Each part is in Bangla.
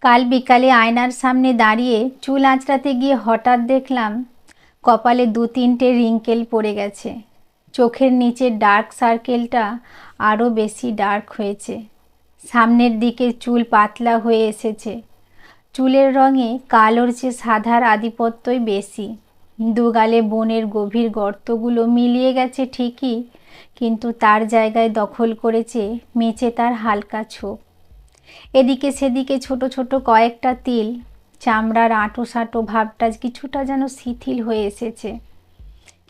কাল বিকালে আয়নার সামনে দাঁড়িয়ে চুল আঁচড়াতে গিয়ে হঠাৎ দেখলাম কপালে 2-3টে রিঙ্কেল পড়ে গেছে। চোখের নিচের ডার্ক সার্কেলটা আরও বেশি ডার্ক হয়েছে। সামনের দিকে চুল পাতলা হয়ে এসেছে। চুলের রঙে কালোর চেয়ে সাদার আধিপত্যই বেশি। দুগালে বনের গভীর গর্তগুলো মিলিয়ে গেছে ঠিকই, কিন্তু তার জায়গায় দখল করেছে মেচে তার হালকা ছোপ। এদিকে সেদিকে ছোট ছোট কয়েকটা তিল, চামড়ার আঁটো-সাঁটো ভাবটা কিছুটা যেন শিথিল হয়ে এসেছে।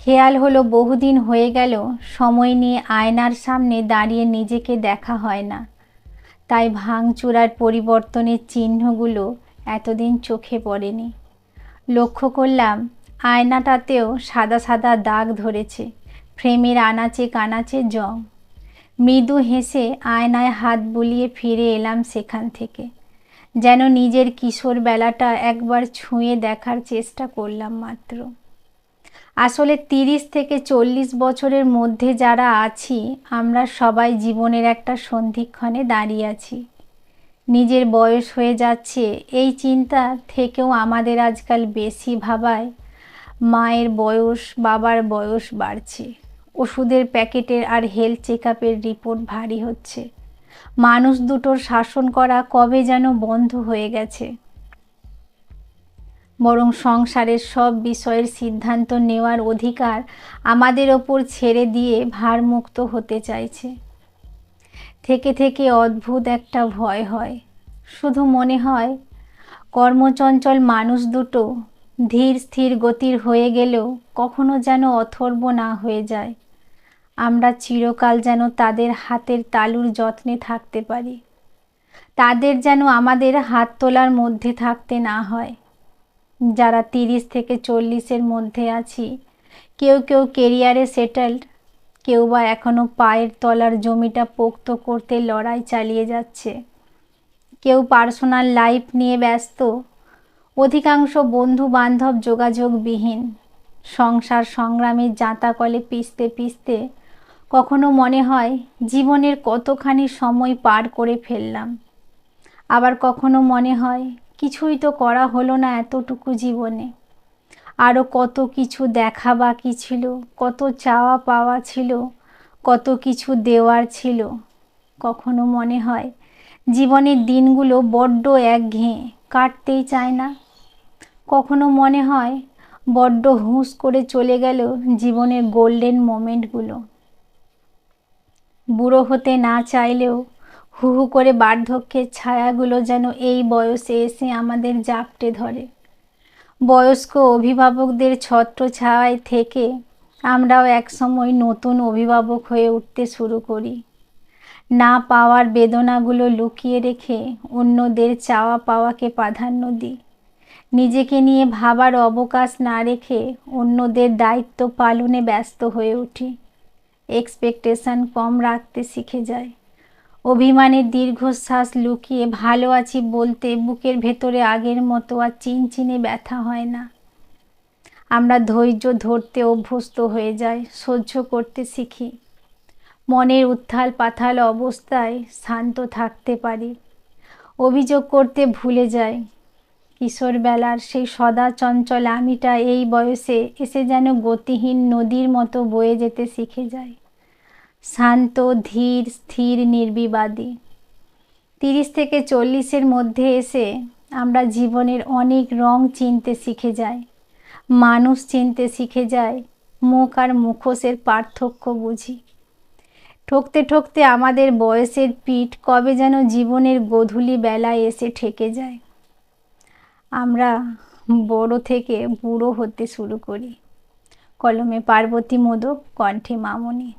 খেয়াল হলো বহুদিন হয়ে গেল সময় নিয়ে আয়নার সামনে দাঁড়িয়ে নিজেকে দেখা হয় না, তাই ভাঙচুরার পরিবর্তনের চিহ্নগুলো এতদিন চোখে পড়েনি। লক্ষ্য করলাম আয়নাটাতেও সাদা সাদা দাগ ধরেছে, ফ্রেমের আনাচে কানাচে জং। মৃদু হেসে আয়নায় হাত বুলিয়ে ফিরে এলাম সেখান থেকে, যেন নিজের কিশোর বেলাটা একবার ছুঁয়ে দেখার চেষ্টা করলাম মাত্র। আসলে 30 থেকে 40 বছরের মধ্যে যারা আছি আমরা সবাই জীবনের একটা সন্ধিক্ষণে দাঁড়িয়ে আছি। নিজের বয়স হয়ে যাচ্ছে এই চিন্তা থেকেও আমাদের আজকাল বেশি ভাবায় মায়ের বয়স, বাবার বয়স বাড়ছে, ওষুধের প্যাকেটের আর হেলথ চেকআপের রিপোর্ট ভারী হচ্ছে। মানুষ দুটোর শাসন করা কবে যেন বন্ধ হয়ে গেছে, বরং সংসারের সব বিষয়ের সিদ্ধান্ত নেওয়ার অধিকার আমাদের ওপর ছেড়ে দিয়ে ভারমুক্ত হতে চাইছে। থেকে থেকে অদ্ভুত একটা ভয় হয়। শুধু মনে হয় কর্মচঞ্চল মানুষ দুটো ধীর স্থির গতির হয়ে গেলেও কখনো যেন অথর্ব না হয়ে যায়। আমরা চিরকাল যেন তাদের হাতের তালুর যত্নে থাকতে পারি, তাদের যেন আমাদের হাত তোলার মধ্যে থাকতে না হয়। যারা 30 থেকে 40-এর মধ্যে আছি, কেউ কেউ কেরিয়ারে সেটেলড, কেউ বা এখনও পায়ের তলার জমিটা পোক্ত করতে লড়াই চালিয়ে যাচ্ছে, কেউ পার্সোনাল লাইফ নিয়ে ব্যস্ত, অধিকাংশ বন্ধু বান্ধব যোগাযোগবিহীন। সংসার সংগ্রামের জাঁতাকলে পিষতে পিষতে কখনো মনে হয় জীবনের কতখানি সময় পার করে ফেললাম, আবার কখনো মনে হয় কিছুই তো করা হলো না এতটুকু জীবনে। আরও কত কিছু দেখা বাকি ছিল, কত চাওয়া পাওয়া ছিল, কত কিছু দেওয়ার ছিল। কখনো মনে হয় জীবনের দিনগুলো বড্ড একঘেয়ে, কাটতেই চায় না। কখনো মনে হয় বড্ড হুঁশ করে চলে গেল জীবনের গোল্ডেন মোমেন্টগুলো। বুড়ো হতে না চাইলেও হু হু করে বার্ধক্যের ছায়াগুলো যেন এই বয়সে এসে আমাদের জাপটে ধরে। বয়স্ক অভিভাবকদের ছত্রছায়ায় থেকে আমরাও একসময় নতুন অভিভাবক হয়ে উঠতে শুরু করি। না পাওয়ার বেদনাগুলো লুকিয়ে রেখে অন্যদের চাওয়া পাওয়াকে প্রাধান্য দিই। নিজেকে নিয়ে ভাবার অবকাশ না রেখে অন্যদের দায়িত্ব পালনে ব্যস্ত হয়ে উঠি। এক্সপেকটেশন কম রাখতে শিখে যায়। অভিমানের দীর্ঘশ্বাস লুকিয়ে ভালো আছি বলতে বুকের ভেতরে আগের মতো আর চিনচিনে ব্যথা হয় না। আমরা ধৈর্য ধরতে অভ্যস্ত হয়ে যাই, সহ্য করতে শিখি। মনের উত্থাল পাথাল অবস্থায় শান্ত থাকতে পারি, অভিযোগ করতে ভুলে যাই। কিশোরবেলার সেই সদা চঞ্চল আমিটা এই বয়সে এসে যেন গতিহীন নদীর মতো বয়ে যেতে শিখে যায়, শান্ত, ধীর, স্থির, নির্বিবাদী। 30 থেকে 40-এর মধ্যে এসে আমরা জীবনের অনেক রং চিনতে শিখে যাই, মানুষ চিনতে শিখে যাই, মুখ আর মুখোশের পার্থক্য বুঝি। ঠকতে ঠকতে আমাদের বয়সের পিঠ কবে যেন জীবনের গোধূলি বেলায় এসে ঠেকে যায়। আমরা বড় থেকে বুড়ো হতে শুরু করি। কলমে পার্বতী মোদক, কণ্ঠে মামনি।